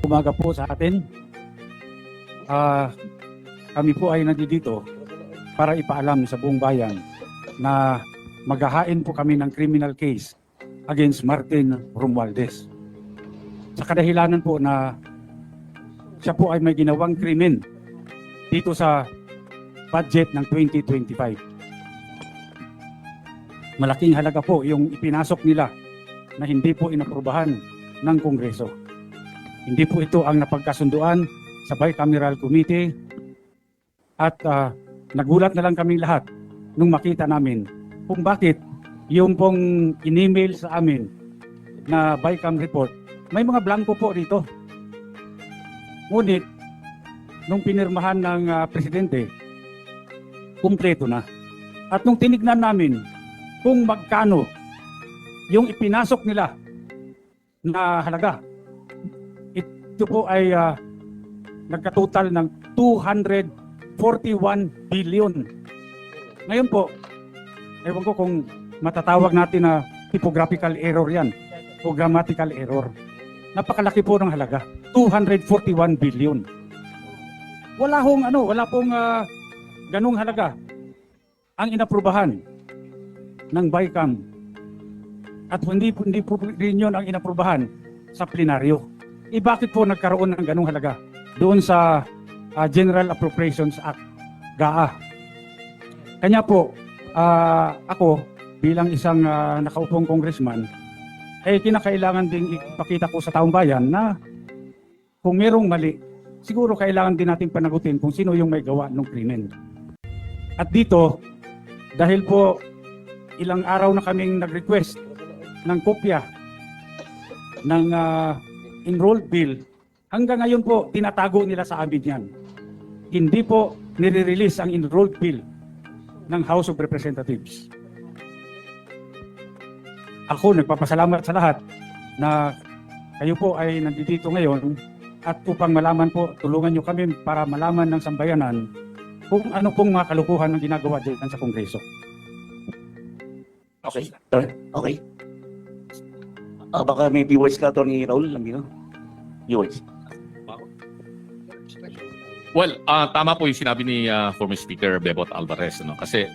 Umaga po sa atin. Kami po ay nandito para ipaalam sa buong bayan na maghahain po kami ng criminal case against Martin Romualdez. Sa kadahilanan po na siya po ay may ginawang krimen dito sa budget ng 2025. Malaking halaga po yung ipinasok nila na hindi po inaprubahan ng Kongreso. Hindi po ito ang napagkasunduan sa Bicameral Committee at nagulat na lang kaming lahat nung makita namin kung bakit yung pong in-email sa amin na Bicam report, may mga blanco po dito. Ngunit, nung pinirmahan ng Presidente, kumpleto na. At nung tinignan namin kung magkano yung ipinasok nila na halaga, ito po ay nagkatotal ng 241 billion. Ngayon po, ewan ko kung matatawag natin na typographical error yan o grammatical error. Napakalaki po ng halaga, 241 billion. Wala pong ganung halaga ang inaprubahan ng Bicam. At hindi po rin yun ang inaprubahan sa plenaryo. Bakit po nagkaroon ng ganung halaga doon sa General Appropriations Act, GAA? Kanya po, ako bilang isang nakaupong congressman, kinakailangan ding ipakita ko sa taong bayan na kung merong mali, siguro kailangan din natin panagutin kung sino yung may gawa ng krimen. At dito, dahil po ilang araw na kaming nag-request ng kopya ng enrolled bill, hanggang ngayon po tinatago nila sa amin yan. Hindi po nire-release ang enrolled bill ng House of Representatives. Ako nagpapasalamat sa lahat na kayo po ay nandito ngayon at upang malaman po, tulungan nyo kami para malaman ng sambayanan kung ano pong mga kalukuhan ng ginagawa dyan sa Kongreso. Okay. Okay. Baka may viewers ka, Atty. Raul Lambino? Viewers. Well, tama po yung sinabi ni former Speaker Bebot Alvarez. Kasi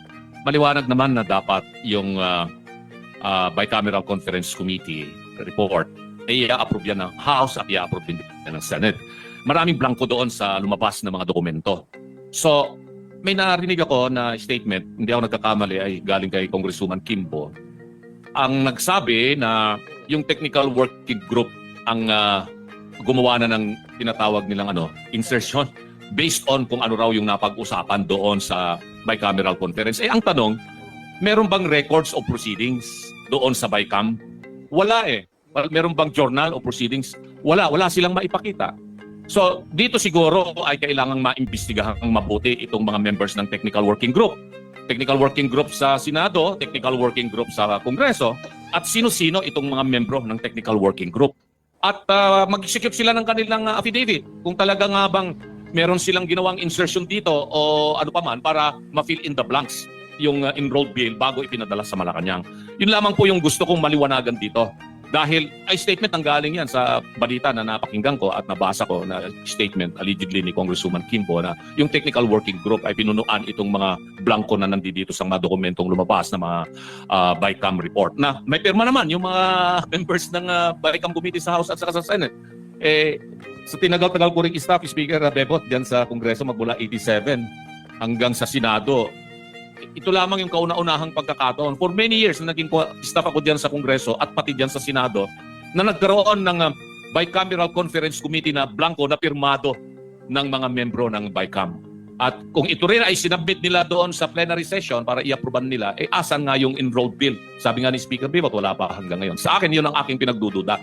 maliwanag naman na dapat yung Bicameral Conference Committee report ay i-approve yan ng House at i-approve din ng Senate. Maraming blanco doon sa lumabas na mga dokumento. So, may narinig ako na statement, hindi ako nagkakamali, ay galing kay Congresswoman Kimbo. Ang nagsabi na yung technical working group ang gumawa na ng tinatawag nilang insertion based on kung ano raw yung napag-usapan doon sa bicameral conference. Ang tanong, meron bang records of proceedings doon sa Bicam? Wala eh. Meron bang journal of proceedings? Wala silang maipakita. So, dito siguro ay kailangang maimbestigahang mabuti itong mga members ng technical working group. Technical working group sa Senado, technical working group sa Kongreso, at sino-sino itong mga membro ng technical working group. At mag-execute sila ng kanilang affidavit kung talaga nga bang meron silang ginawang insertion dito o ano pa man para ma-fill in the blanks yung enrolled bill bago ipinadala sa Malacanang. Yun lamang po yung gusto kong maliwanagan dito. Dahil ay statement ang galing yan sa balita na napakinggan ko at nabasa ko na statement allegedly ni Congresswoman Kimbo na yung technical working group ay pinunuan itong mga blanco na nandito sa mga dokumentong lumabas na mga Bicam report. Na may pirma naman yung mga members ng Bicam Committee sa House at sa Senate. Sa tinagal-tagal ko rin staff, Speaker Bebot, dyan sa Kongreso magmula 87 hanggang sa Senado. Ito lamang yung kauna-unahang pagkakataon. For many years na naging staff ako diyan sa Kongreso at pati diyan sa Senado na nagkaroon ng Bicameral Conference Committee na blanco na pirmado ng mga membro ng Bicam. At kung ito rin ay sinabit nila doon sa plenary session para i-approvean nila, asan nga yung enrolled bill? Sabi nga ni Speaker Bibot, wala pa hanggang ngayon. Sa akin, yun ang aking pinagdududa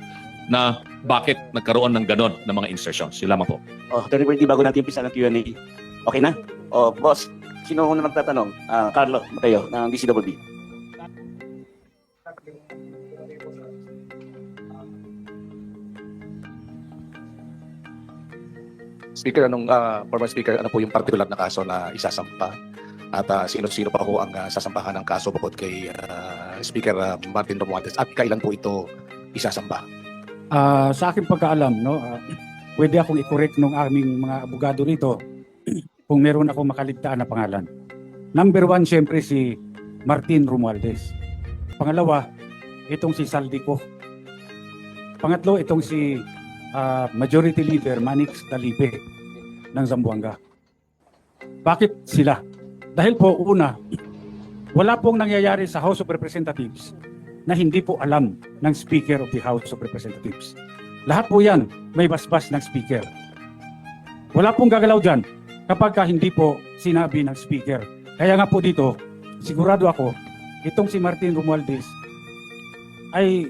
na bakit nagkaroon ng ganon na mga insertions. Sila po. Atty. Bertie, bago natin umpisa ng Q&A, okay na? Boss, sino na magtatanong? Carlo Mateo ng DCWB. Speaker, former Speaker, ano po yung particular na kaso na isasampa? At sino-sino pa po ang sasampahan ng kaso bukod kay Speaker Martin Romualdez? At kailan po ito isasampa? Sa aking pagkaalam, pwede akong i-correct ng aming mga abogado rito kung meron akong makaligtaan na pangalan. Number 1, syempre si Martin Romualdez. Pangalawa, itong si Saldico. Pangatlo, itong si Majority Leader Manix Dalipe ng Zamboanga. Bakit sila? Dahil po, una, wala pong nangyayari sa House of Representatives na hindi po alam ng Speaker of the House of Representatives. Lahat po yan may basbas ng Speaker. Wala pong gagalaw dyan kapag hindi po sinabi ng Speaker. Kaya nga po dito, sigurado ako, itong si Martin Romualdez ay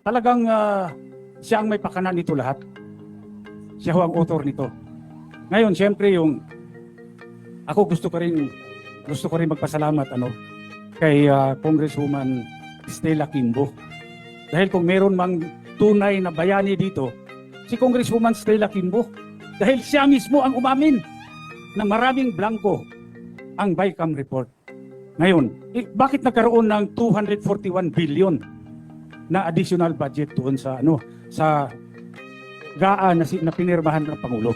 talagang siya ang may pakanan nito lahat. Siya ho ang author nito. Ngayon, siyempre ako gusto ko rin magpasalamat kay Congresswoman Stella Kimbo. Dahil kung meron mang tunay na bayani dito, si Congresswoman Stella Kimbo. Dahil siya mismo ang umamin na maraming blanco ang BICAM report. Ngayon, bakit nagkaroon ng 241 billion na additional budget doon sa GAA na pinirmahan ng Pangulo?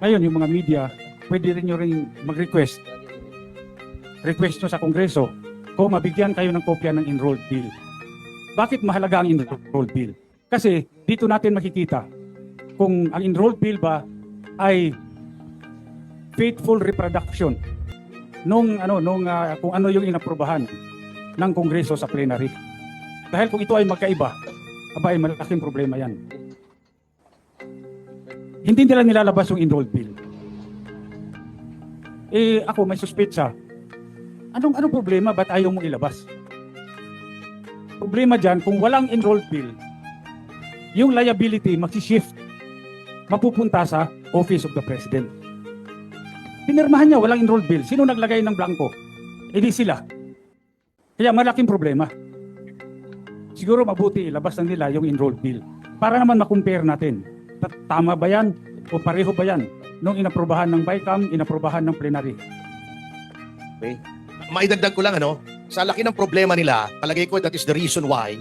Ngayon, yung mga media, pwede rin nyo rin mag-request. Request nyo sa Kongreso kung mabigyan kayo ng kopya ng enrolled bill. Bakit mahalaga ang enrolled bill? Kasi dito natin makikita kung ang enrolled bill ba ay faithful reproduction kung ano yung inaprubahan ng Kongreso sa plenary. Dahil kung ito ay magkaiba, ay malaking problema yan. Hindi nila nilalabas yung enrolled bill. Ako may suspetsa. Anong problema? Ba't ayaw mong ilabas? Problema dyan, kung walang enrolled bill, yung liability magsishift, mapupunta sa Office of the President. Pinirmahan niya, walang enrolled bill. Sino naglagay ng blanco? Hindi sila. Kaya malaking problema. Siguro mabuti ilabas na nila yung enrolled bill para naman makumpare natin. Tama ba yan? O pareho ba yan? Nung inaprobahan ng BICAM, inaprobahan ng plenary. Okay. Maidagdag ko lang, sa laki ng problema nila, palagay ko that is the reason why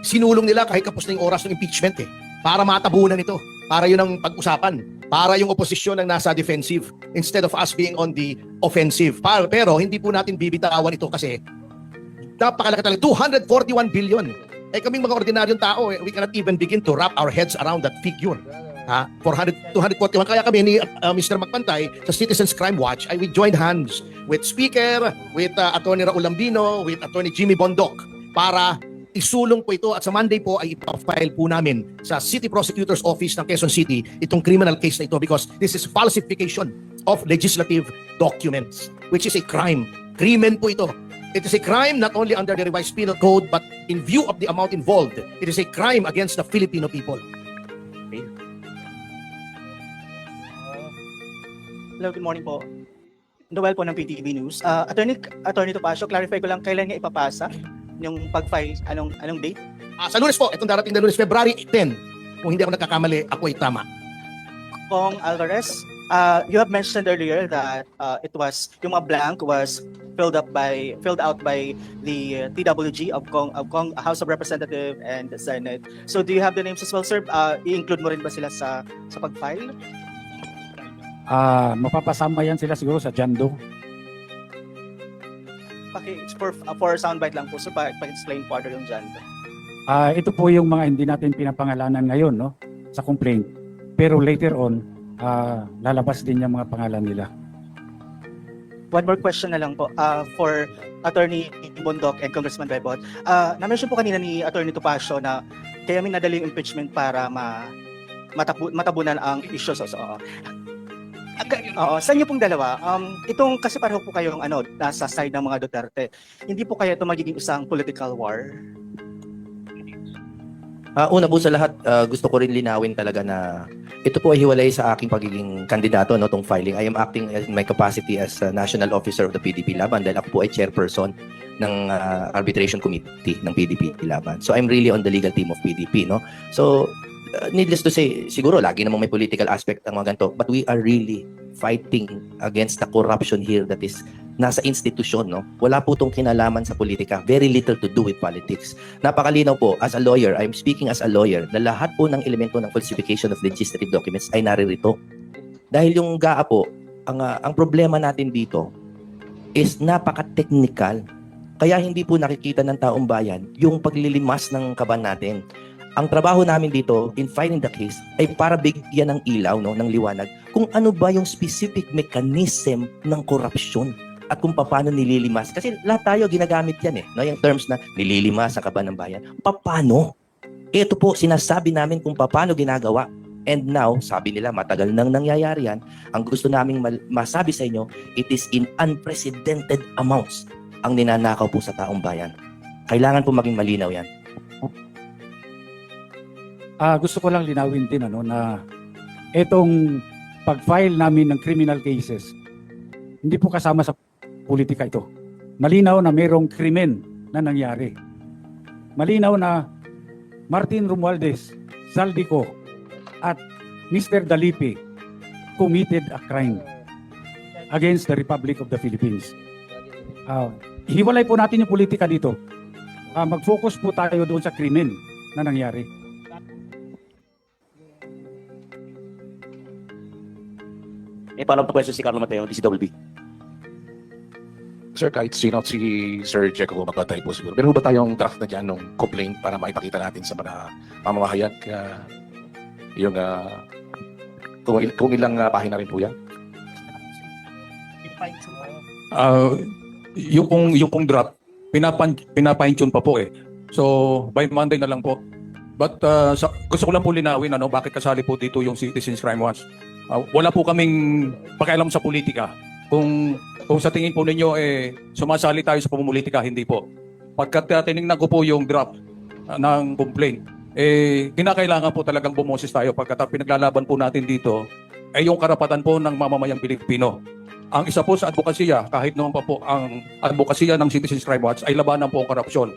sinulong nila kahit kapos na yung oras ng impeachment para matabunan ito, para yun ang pag-usapan, para yung oposisyon ang nasa defensive instead of us being on the offensive. Pero hindi po natin bibitawan ito kasi napakalaki talaga, 241 billion. Kaming mga ordinaryong tao, we cannot even begin to wrap our heads around that figure. 241. Kaya kami ni Mr. Magpantay sa Citizens Crime Watch ay we joined hands with Speaker, with Attorney Raul Lambino, with Attorney Jimmy Bondoc para isulong po ito at sa Monday po ay ipafile po namin sa City Prosecutor's Office ng Quezon City itong criminal case na ito because this is falsification of legislative documents which is a crime. Krimen po ito. It is a crime not only under the revised penal code but in view of the amount involved, it is a crime against the Filipino people. Okay. Hello, good morning po. Noel po ng PTV News. Attorney Topacio, clarify ko lang kailan niya ipapasa yung pag-file, anong date? Sa Lunes po, itong darating na Lunes, February 10. Kung hindi ako nagkakamali, ako ay tama. Kong Alvarez, you have mentioned earlier that yung mga blank was filled out by the TWG of House of Representatives and the Senate. So do you have the names as well, sir? I-include mo rin ba sila sa pag-file? Mapapasama yan sila siguro sa Jando. For soundbite lang po, so pa-explain further yung dyan. Ito po yung mga hindi natin pinapangalanan ngayon sa complaint. Pero later on, lalabas din yung mga pangalan nila. One more question na lang po for Attorney Bondoc and Congressman Bebot. Na-mention po kanina ni Attorney Topacio na kaya may nadali yung impeachment para matabunan ang issue. Sa inyo pong dalawa, itong kasi pareho po kayong nasa side ng mga Duterte. Hindi po kaya ito magiging isang political war? Una po sa lahat, gusto ko rin linawin talaga na ito po ay hiwalay sa aking pagiging kandidato tong filing. I am acting in my capacity as National Officer of the PDP Laban dahil ako po ay chairperson ng Arbitration Committee ng PDP Laban. So I'm really on the legal team of PDP, So needless to say, siguro lagi namang may political aspect ang mga ganito, but we are really fighting against the corruption here that is nasa institusyon, no? Wala po itong kinalaman sa politika. Very little to do with politics. Napakalinaw po, as a lawyer, I'm speaking as a lawyer, na lahat po ng elemento ng falsification of legislative documents ay naririto. Dahil yung GAA po, ang problema natin dito is napaka-technical. Kaya hindi po nakikita ng taong bayan yung paglilimas ng kaban natin. Ang trabaho namin dito in filing the case ay para bigyan ng ilaw, no, ng liwanag kung ano ba yung specific mechanism ng korupsyon at kung paano nililimas. Kasi lahat tayo ginagamit yan no, yung terms na nililimas ang kaban ng bayan. Paano? Ito po sinasabi namin kung paano ginagawa. And now, sabi nila matagal nang nangyayari yan. Ang gusto naming masabi sa inyo, it is in unprecedented amounts ang ninanakaw po sa taong bayan. Kailangan po maging malinaw yan. Gusto ko lang linawin din na itong pag-file namin ng criminal cases, hindi po kasama sa politika ito. Malinaw na mayroong krimen na nangyari. Malinaw na Martin Romualdez, Zaldico, at Mr. Dalipi committed a crime against the Republic of the Philippines. Hiwalay po natin yung politika dito. Mag-focus po tayo doon sa krimen na nangyari. May follow-up na question si Carlo Mateo, DCWB. Sir, kahit sino si Sir Jeco magpatay po siguro. Meron ba tayong draft na dyan ng complaint para maipakita natin sa mga mamamahayan? Kaya yung kung ilang pahina rin po yan? Yung pong draft, pinapine-tune pa po eh. So, by Monday na lang po. But gusto ko lang po linawin bakit kasali po dito yung Citizens Crime Watch. Wala po kaming pakialam sa politika. Kung sa tingin po ninyo sumasali tayo sa pamumulitika, hindi po. Pagkat tinignan ko po yung draft ng complaint, kinakailangan po talagang bumoses tayo pagkat pinaglalaban po natin dito ay yung karapatan po ng mamamayang Pilipino. Ang isa po sa advokasya, kahit naman pa po ang advokasya ng Citizens Crime Watch ay labanan po ang korupsyon.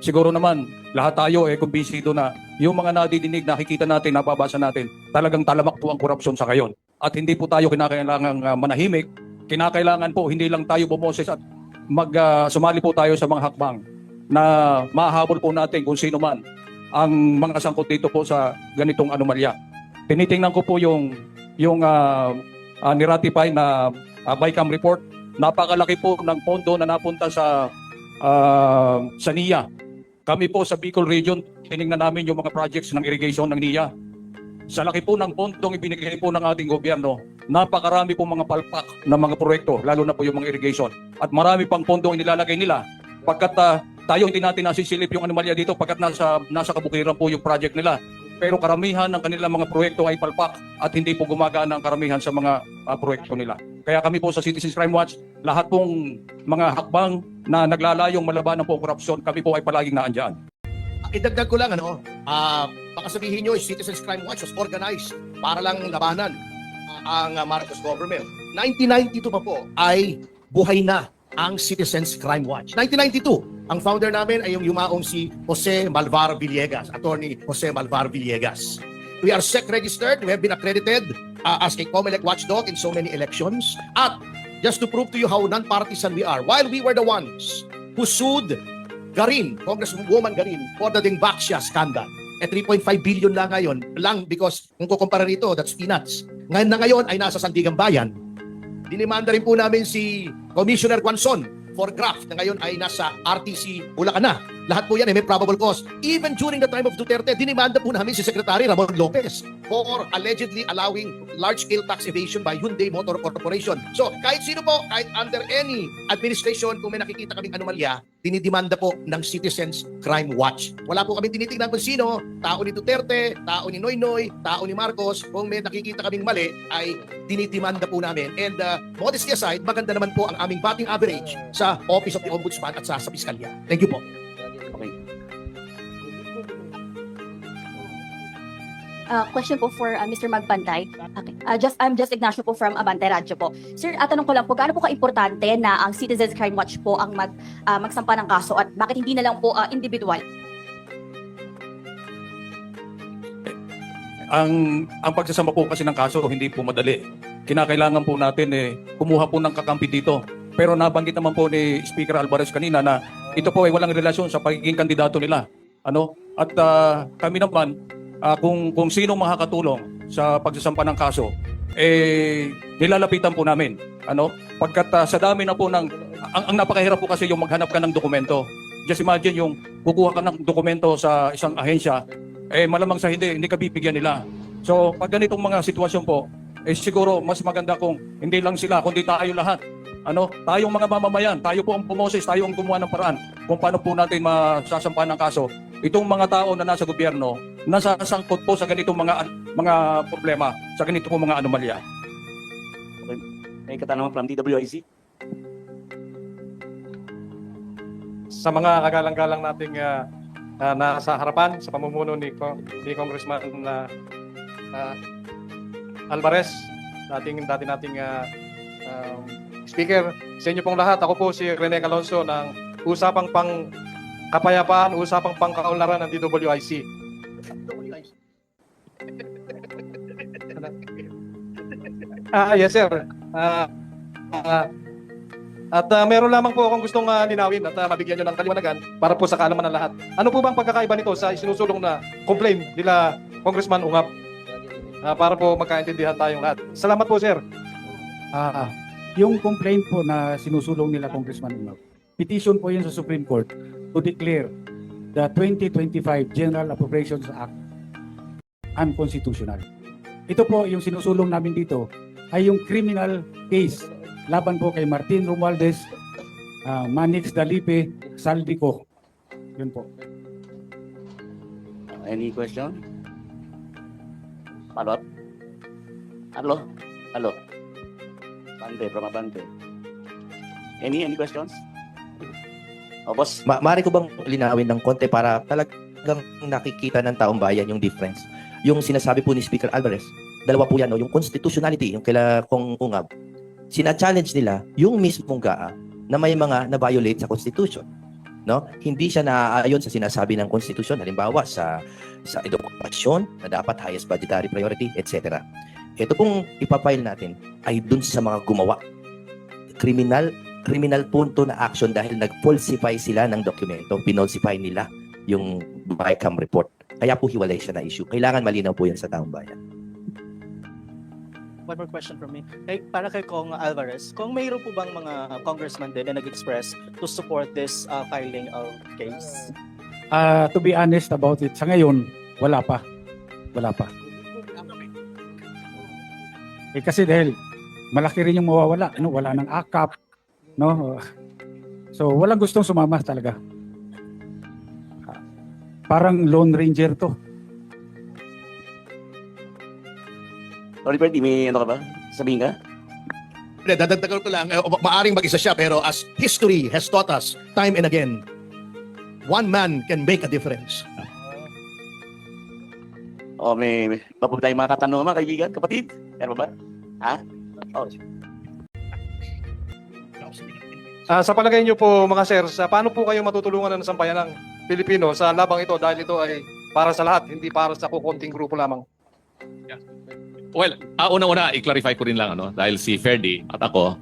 Siguro naman, lahat tayo kumbinsido na yung mga nadidinig, nakikita natin, nababasa natin, talagang talamak po ang korupsyon sa ngayon. At hindi po tayo kinakailangang manahimik, kinakailangan po hindi lang tayo bumoses at sumali po tayo sa mga hakbang na mahahabol po natin kung sino man ang mga sangkot dito po sa ganitong anomalya. Tinitingnan ko po yung niratify na BICAM report. Napakalaki po ng pondo na napunta sa NIA. Kami po sa Bicol Region, tinignan namin yung mga projects ng irrigation ng NIA. Sa laki po ng pondong ibinigay po ng ating gobyerno, napakarami po mga palpak na mga proyekto, lalo na po yung mga irrigation. At marami pang pondong inilalagay nila. Pagkat tayo hindi natin nasisilip yung anomalya dito pagkat nasa kabukiran po yung project nila. Pero karamihan ng kanilang mga proyekto ay palpak at hindi po gumagana ang karamihan sa mga proyekto nila. Kaya kami po sa Citizens Crime Watch, lahat pong mga hakbang na naglalayong malabanan po ang korupsyon, kami po ay palaging naandyan. Idagdag ko lang, baka sabihin nyo, Citizens Crime Watch was organized para lang labanan ang Marcos government. 1992 pa po ay buhay na ang Citizens Crime Watch. 1992, ang founder namin ay yung yumaong si Jose Malvar Villegas, Attorney Jose Malvar Villegas. We are SEC registered, we have been accredited as a COMELEC watchdog in so many elections. At just to prove to you how non-partisan we are, while we were the ones who sued Garin, Congresswoman Garin, for the Dingbaxia scandal, 3.5 billion lang ngayon, because kung kukumpara rito, that's peanuts. Ngayon na ngayon ay nasa Sandigang Bayan. Dinimanda rin po namin si Commissioner Guanzon for graft na ngayon ay nasa RTC Bulacan na. Lahat po yan may probable cause. Even during the time of Duterte, dinimanda po namin si Secretary Ramon Lopez for allegedly allowing large-scale tax evasion by Hyundai Motor Corporation. So, kahit sino po, kahit under any administration, kung may nakikita kaming anomalya, dinidimanda po ng Citizens Crime Watch. Wala po kami tinitingnan kung sino, tao ni Duterte, tao ni Noynoy, tao ni Marcos. Kung may nakikita kaming mali, ay dinidimanda po namin. And modesty aside, maganda naman po ang aming batting average sa Office of the Ombudsman at sa Piskalya. Thank you po. Okay. Question po for Mr. Magpantay. Okay. I'm just Ignacio po from Abante Radyo po. Sir, tanong ko lang po, gaano po ka-importante na ang Citizens Crime Watch po ang magsampa ng kaso at bakit hindi na lang po individual? Ang pagsasama po kasi ng kaso hindi po madali. Kinakailangan po natin kumuha po ng kakampi dito. Pero nabanggit naman po ni Speaker Alvarez kanina na ito po ay walang relasyon sa pagiging kandidato nila. At kami naman, kung sino makakatulong sa pagsasampa ng kaso, nilalapitan po namin. Pagkat sa dami na po ang napakahirap po kasi yung maghanap ka ng dokumento. Just imagine yung kukuha ka ng dokumento sa isang ahensya, malamang sa hindi ka bibigyan nila. So pag ganitong mga sitwasyon po, siguro mas maganda kung hindi lang sila, kundi tayo lahat. Tayong mga mamamayan, tayo po ang pumoses, tayo ang gumawa ng paraan kung paano po natin masasampahan ng kaso. Itong mga tao na nasa gobyerno, nasasangkot po sa ganitong mga problema, sa ganitong po mga anomalya. May katanungan from DWIC? Sa mga kagalang-galang nating nasa harapan sa pamumuno ni Congressman Alvarez, dati nating speaker, sa inyo pong lahat, ako po si Rene Calonzo ng Usapang Kapayapaan, Usapang Pangkaunlaran ng DWIC. Yes sir. Meron lamang po akong gustong linawin at mabigyan nyo ng kaliwanagan para po sa kaalaman ng lahat. Ano po bang pagkakaiba nito sa isinusulong na complaint nila Congressman Ungab? Para po magkaintindihan tayong lahat. Salamat po sir. Yung complaint po na sinusulong nila Congressman Ungab, petition po yun sa Supreme Court to declare the 2025 General Appropriations Act unconstitutional. Ito po yung sinusulong namin dito ay yung criminal case laban po kay Martin Romualdez, Manix Dalipe, Saldico. Yun po. Any question? Follow up? Hello? Bante, from Abante. Any questions? Boss? Maaari ko bang linawin ng konti para talagang nakikita ng taong bayan yung difference? Yung sinasabi po ni Speaker Alvarez, dalawa po yan, yung constitutionality, yung kaila kong Ungab, sina-challenge nila yung mismong GAA na may mga na-violate sa Constitution. Hindi siya naaayon sa sinasabi ng Constitution, halimbawa sa edukasyon na dapat highest budgetary priority, etc. Ito pong ipapile natin ay dun sa mga gumawa. Criminal punto na action dahil nag-falsify sila ng dokumento, pinolsify nila yung BICAM report. Kaya po hiwalay siya na issue. Kailangan malinaw po yan sa taong bayan. One more question from me. Para kay Kong Alvarez, kung mayroon po bang mga congressman din na nag-express to support this filing of case? To be honest about it, sa ngayon, wala pa. Kasi dahil malaki rin yung mawawala, wala ng AKAP, So walang gustong sumama talaga. Parang Lone Ranger to. Sorry, Freddy, may ano ka ba? Sabihin ka? Dadagdagan ko lang, maaring mag-isa siya, pero as history has taught us time and again, one man can make a difference. May bago tayong mga katanungan, mga kaibigan, kapatid? Meron ba? Sa palagay niyo po mga sir, paano po kayo matutulungan ng sambayan ng Pilipino sa labang ito dahil ito ay para sa lahat, hindi para sa kukunting grupo lamang? Well, una-una, i-clarify ko rin lang, dahil si Ferdy at ako,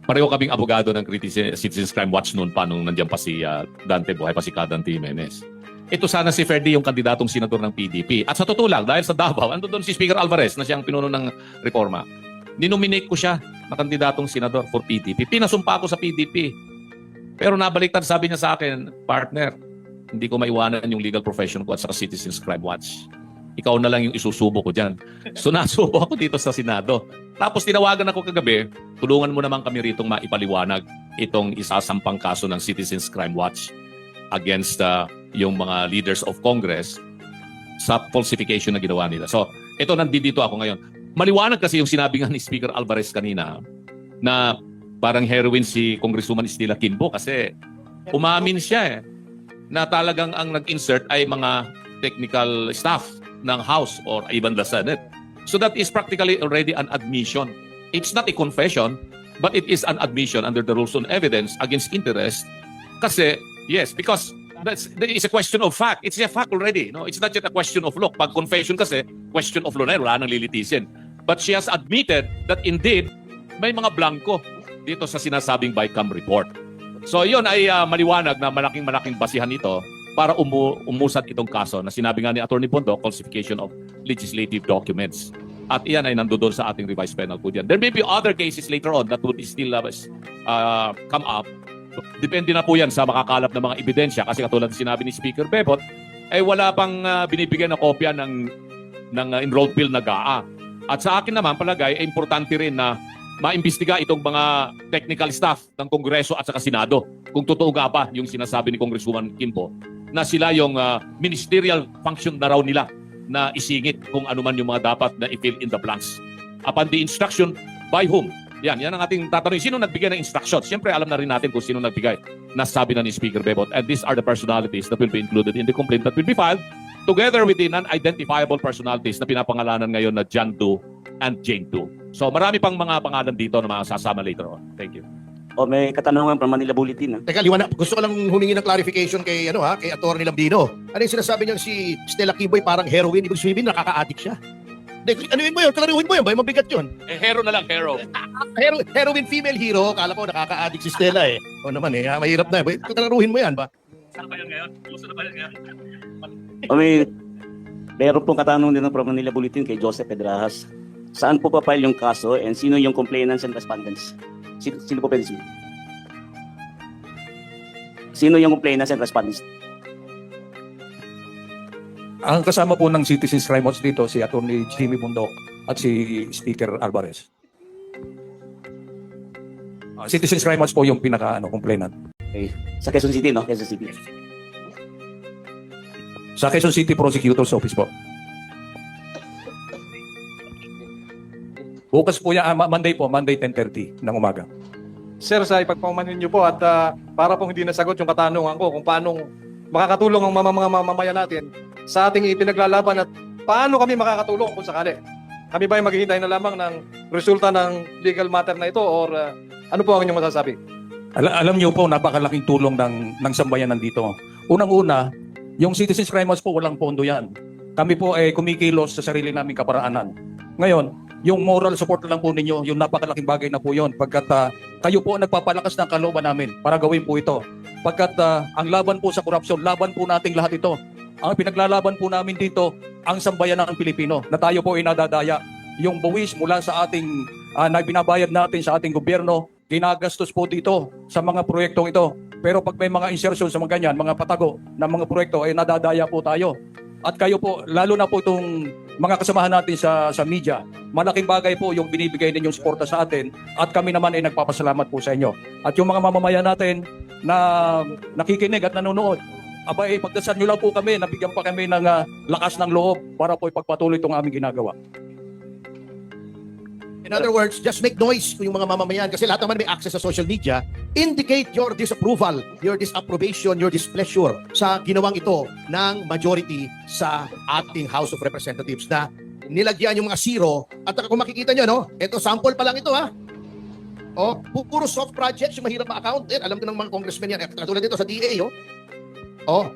pareho kaming abogado ng Citizens Crime Watch noon pa nung nandiyan pa si Dante, buhay pa si Dante Jimenez. Ito sana si Ferdy yung kandidatong senador ng PDP. At sa totoo lang, dahil sa Davao, ando doon si Speaker Alvarez na siyang pinuno ng reforma. Ninominate ko siya na kandidatong senador for PDP. Pinasumpa ko sa PDP. Pero nabaliktad, sabi niya sa akin, partner, hindi ko maiwanan yung legal profession ko at sa Citizens Crime Watch. Ikaw na lang yung isusubo ko dyan. So nasubo ako dito sa Senado. Tapos tinawagan ako kagabi, tulungan mo naman kami ritong maipaliwanag itong isasampang kaso ng Citizens Crime Watch against yung mga leaders of Congress sa falsification na ginawa nila. So ito, nandito ako ngayon. Maliwanag kasi yung sinabi nga ni Speaker Alvarez kanina na parang heroine si Congresswoman Estela Quimbo kasi umamin siya na talagang ang nag-insert ay mga technical staff ng House or even the Senate. So that is practically already an admission. It's not a confession, but it is an admission under the rules on evidence against interest. Kasi, yes, because it's a question of fact. It's a fact already. No? It's not just a question of law. Pag confession kasi, question of law na wala nang lilitisin. But she has admitted that indeed, may mga blanco dito sa sinasabing BICAM report. So yun ay maliwanag na malaking basihan ito para umusad itong kaso na sinabi nga ni Attorney Pondo, falsification of legislative documents. At iyan ay nandoon sa ating revised penal code yan. There may be other cases later on that would still come up. Depende na po yan sa makakalap ng mga ebidensya kasi katulad ng sinabi ni Speaker Bebot, ay wala pang binibigyan na kopya ng enrolled bill na GAA. At sa akin naman palagay, ay importante rin na maimbestiga itong mga technical staff ng Kongreso at saka Senado. Kung totoo nga ba yung sinasabi ni Congresswoman Kimbo na sila yung ministerial function na raw nila na isingit kung ano man yung mga dapat na i-fill in the blanks. Upon the instruction, by whom? Yan ang ating tatanungin. Sino nagbigay ng instructions? Siyempre, alam na rin natin kung sino nagbigay. Nasabi na ni Speaker Bebot. And these are the personalities that will be included in the complaint that will be filed together with the non-identifiable personalities na pinapangalanan ngayon na John Doe and Jane Doe. So marami pang mga pangalan dito na mga sasama later on. Thank you. O may katanungan from Manila Bulletin. Teka, liwanag. Gusto ko lang humingi ng clarification kay kay Atty. Lambdino. Ano yung sinasabi niya si Stella Kimboy parang heroin, ibig sabihin nakaka-addict siya? Anuin mo yun, klaruhin mo yun, bay mabigat yun. Hero na lang, hero. Heroin female hero, kala ko nakaka-addict si Stella eh. O naman mahirap na eh. Klaruhin mo yan ba? Saan ba yan ngayon? Gusto na ba yan ngayon? O meron pong katanungan din from Manila Bulletin kay Joseph Pedrajas. Saan po pa-file yung kaso and sino yung complainants and respondents? Sino po pwede sino? Sino yung complainants and respondents? Ang kasama po ng Citizens Crime Watch dito, si Atty. Jimmy Bundok at si Speaker Alvarez. Citizens Crime Watch po yung pinaka-complainant. Okay. Sa Quezon City, no? Quezon City. Sa Quezon City Prosecutor's Office po. Bukas po yan, Monday 10:30 ng umaga. Sir, sa ipagpaumanhin niyo po at para pong hindi nasagot yung katanungan ko kung paano makakatulong ang mga mamamayan natin sa ating ipinaglalaban at paano kami makakatulong kung sakali. Kami ba ay maghihintay na lamang ng resulta ng legal matter na ito or ano po ang inyong masasabi? Alam niyo po, napakalaking tulong ng sambayanan dito. Unang-una, yung Citizens Crime Watch po, walang pondo yan. Kami po ay kumikilos sa sarili naming kaparaanan. Ngayon, yung moral support lang po ninyo, yung napakalaking bagay na po yun. Pagkat kayo po nagpapalakas ng kalooban namin para gawin po ito. Pagkat ang laban po sa korupsyon, laban po nating lahat ito. Ang pinaglalaban po namin dito, ang sambayanan ng Pilipino, na tayo po ay nadadaya. Yung buwis mula sa ating, na binabayad natin sa ating gobyerno, ginagastos po dito sa mga proyektong ito. Pero pag may mga insertion sa mga ganyan, mga patago ng mga proyekto, ay nadadaya po tayo. At kayo po, lalo na po itong mga kasamahan natin sa media, malaking bagay po yung binibigay ninyong suporta sa atin at kami naman ay nagpapasalamat po sa inyo. At yung mga mamamayan natin na nakikinig at nanonood, abay, pagdasal nyo lang po kami, nabigyan pa kami ng lakas ng loob para po ipagpatuloy itong aming ginagawa. In other words, just make noise kung yung mga mamamayan kasi lahat naman may access sa social media. Indicate your disapproval, your disapprobation, your displeasure sa ginawang ito ng majority sa ating House of Representatives na nilagyan yung mga zero. At kung makikita nyo, no, ito sample pa lang ito ha. O, puro soft projects yung mahirap ma-account. Alam ko ng mga congressmen yan. Katulad dito sa DA, oh.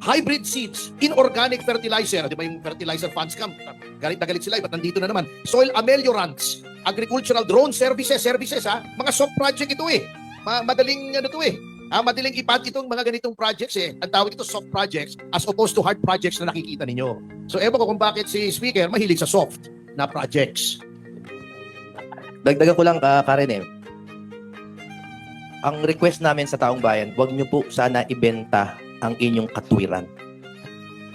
Hybrid seeds, inorganic fertilizer, di ba yung fertilizer funds scam? Galit na galit sila, ba't nandito na naman? Soil ameliorants, agricultural drone services ha? Mga soft project ito eh. Madaling madaling ipat itong mga ganitong projects eh. Ang tawag ito soft projects as opposed to hard projects na nakikita ninyo. So ewan ko kung bakit si Speaker mahilig sa soft na projects. Dagdagan ko lang, Karen Ang request namin sa taong bayan, huwag niyo po sana ibenta ang inyong katwiran.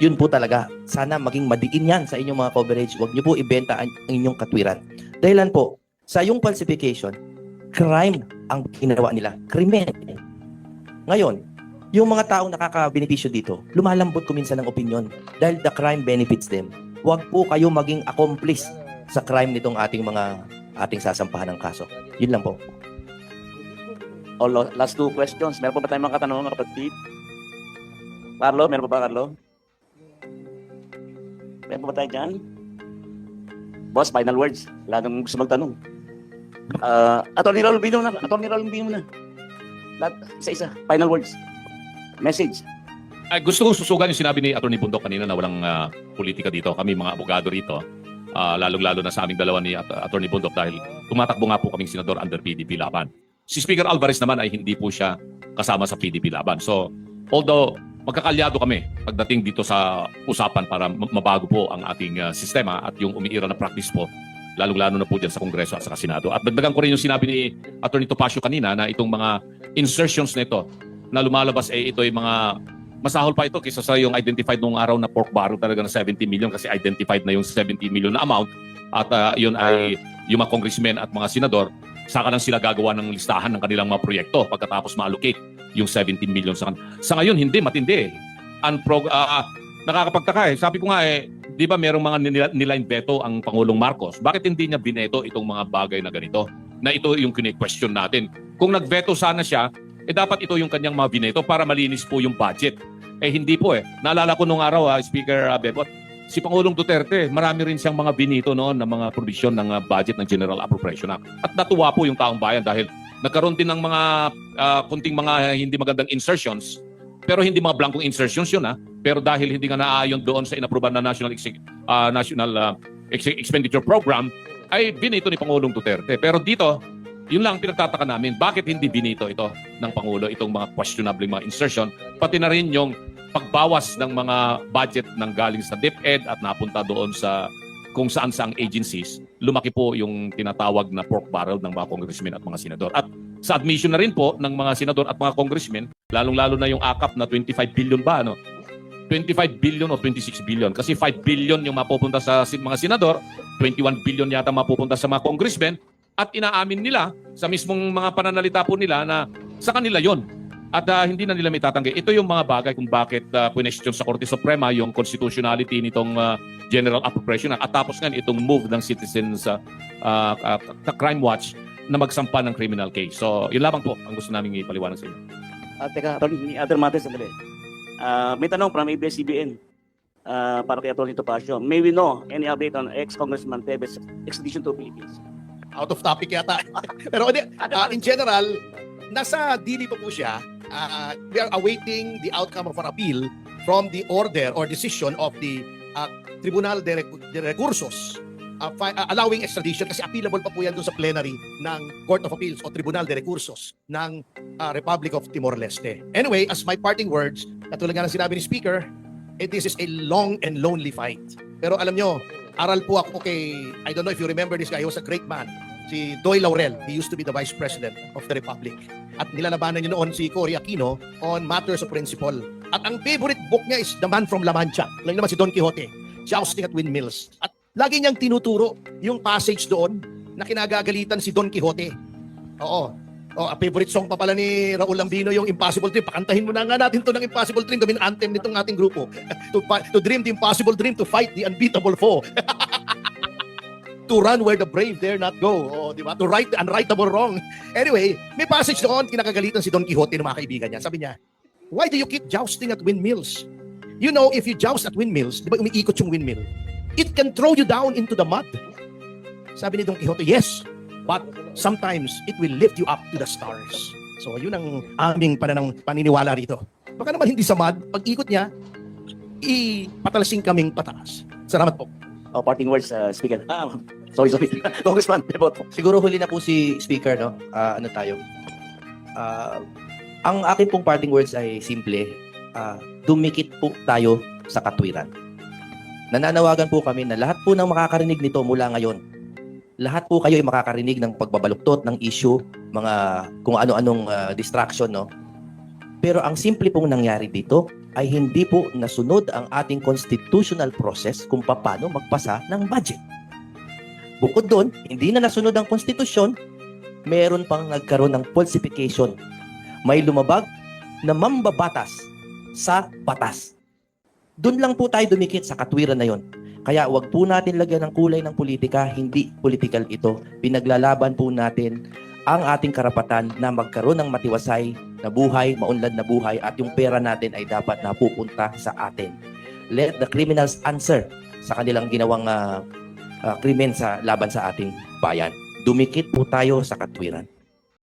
Yun po talaga. Sana maging madiin yan sa inyong mga coverage. Huwag niyo po ibenta ang inyong katwiran. Dahilan po, sa yung falsification, crime ang ginawa nila. Krimen. Ngayon, yung mga taong nakaka-benepisyo dito, lumalambot ko minsan ng opinion dahil the crime benefits them. Huwag po kayo maging accomplice sa crime nitong ating sasampahan ng kaso. Yun lang po. Last two questions. Meron pa ba tayong mga katanungan, kapatid? Carlo, meron pa ba, Carlo? Meron pa ba tayo dyan? Boss, final words. Wala nang gusto magtanong. Atty. Raul Bino na. Isa-isa. Final words. Message. Gusto kong susugan yung sinabi ni Atty. Bundok kanina na walang politika dito. Kami mga abogado rito. lalong-lalo na sa aming dalawa ni Attorney Bundok dahil tumatakbo nga po kaming senador under PDP Laban. Si Speaker Alvarez naman ay hindi po siya kasama sa PDP Laban. So, although magkakalyado kami pagdating dito sa usapan para mabago po ang ating sistema at yung umiira na practice po, lalong-lalo na po dyan sa Kongreso at sa Senado. At dagdagan ko rin yung sinabi ni Attorney Topacio kanina na itong mga insertions na ito na lumalabas ito ay mga masahol pa ito kaysa sa yung identified nung araw na pork barrel talaga na 70 million kasi identified na yung 70 million na amount at yun ay yung mga congressmen at mga senador saka lang sila gagawa ng listahan ng kanilang mga proyekto pagkatapos ma-allocate yung 17 million sa ngayon hindi matindi nakakapagtaka sabi ko nga di ba merong mga niline veto ang Pangulong Marcos, bakit hindi niya bineto itong mga bagay na ganito na ito yung kine-question natin kung nagveto sana siya dapat ito yung kanyang mga bineto para malinis po yung budget. Hindi po Naalala ko nung araw, Speaker Bebot, si Pangulong Duterte, marami rin siyang mga binito noon ng mga provision ng budget ng General Appropriation Act. At natuwa po yung taong bayan dahil nagkaroon din ng mga kunting mga hindi magandang insertions, pero hindi mga blankong insertions yun pero dahil hindi nga naayon doon sa inapruban na National Expenditure Program, ay binito ni Pangulong Duterte. Pero dito, yun lang pinagtataka namin, bakit hindi binito ito ng Pangulo, itong mga questionable mga insertion, pati na rin yung pagbawas ng mga budget ng galing sa DepEd at napunta doon sa kung saan-saang agencies, lumaki po yung tinatawag na pork barrel ng mga congressmen at mga senador. At sa admission na rin po ng mga senador at mga congressmen, lalong-lalo na yung AKAP na 25 billion ba, 25 billion o 26 billion. Kasi 5 billion yung mapupunta sa mga senador, 21 billion yata mapupunta sa mga congressmen, at inaamin nila sa mismong mga pananalita po nila na sa kanila yon at hindi na nila may tatanggi. Ito yung mga bagay kung bakit question sa Korte Suprema yung constitutionality nitong General Appropriation Act at tapos nga itong move ng Citizens Crime Watch na magsampa ng criminal case. So yun lamang po ang gusto namin ipaliwanag sa inyo. Teka, Attorney, other matters sandali. May tanong from ABS-CBN para kay Attorney Topacio. May we know any update on ex-Congressman Teves' extradition to Philippines? Out of topic yata. Pero in general, nasa dili pa po siya. We are awaiting the outcome of our appeal from the order or decision of the Tribunal de Recursos allowing extradition kasi appealable pa po yan doon sa plenary ng Court of Appeals o Tribunal de Recursos ng Republic of Timor-Leste. Anyway, as my parting words, katulad nga ng sinabi ni Speaker, this is a long and lonely fight. Pero alam nyo, aral po ako kay, I don't know if you remember this guy, he was a great man, si Doy Laurel. He used to be the Vice President of the Republic. At nilalabanan niya noon si Cory Aquino on matters of principle. At ang favorite book niya is The Man from La Mancha. Lang naman si Don Quixote, Jousting at Windmills. At lagi niyang tinuturo yung passage doon na kinagagalitan si Don Quixote. Oo. Favorite song pa pala ni Raul Ambino yung Impossible Dream. Pakantahin mo na nga natin to ng Impossible Dream. Gawin anthem nitong ating grupo. To dream the impossible dream, to fight the unbeatable foe. To run where the brave dare not go. Di ba? To right the unrightable wrong. Anyway, may passage doon, kinakagalitan si Don Quixote ng mga kaibigan niya. Sabi niya, why do you keep jousting at windmills? You know, if you joust at windmills, di ba umiikot yung windmill? It can throw you down into the mud. Sabi ni Don Quixote, yes, but sometimes it will lift you up to the stars. So, yun ang aming paniniwala rito. Baka naman hindi sa mud, pag ikot niya, ipatalasing kaming pataas. Salamat po. Parting words, Speaker. Sorry. Congressman Bebot. Siguro huli na po si Speaker, no? Ang akin pong parting words ay simple. Dumikit po tayo sa katwiran. Nananawagan po kami na lahat po ng makakarinig nito mula ngayon, lahat po kayo ay makakarinig ng pagbabaluktot ng issue, mga kung ano-anong distraction, no? Pero ang simple pong nangyari dito ay hindi po nasunod ang ating constitutional process kung paano magpasa ng budget. Bukod doon, hindi na nasunod ang konstitusyon, meron pang nagkaroon ng falsification. May lumabag na mambabatas sa batas. Doon lang po tayo dumikit sa katwiran na yon. Kaya wag po natin lagyan ng kulay ng politika, hindi political ito. Pinaglalaban po natin ang ating karapatan na magkaroon ng matiwasay na buhay, maunlad na buhay, at yung pera natin ay dapat napupunta sa atin. Let the criminals answer sa kanilang ginawang krimen sa laban sa ating bayan. Dumikit po tayo sa katwiran.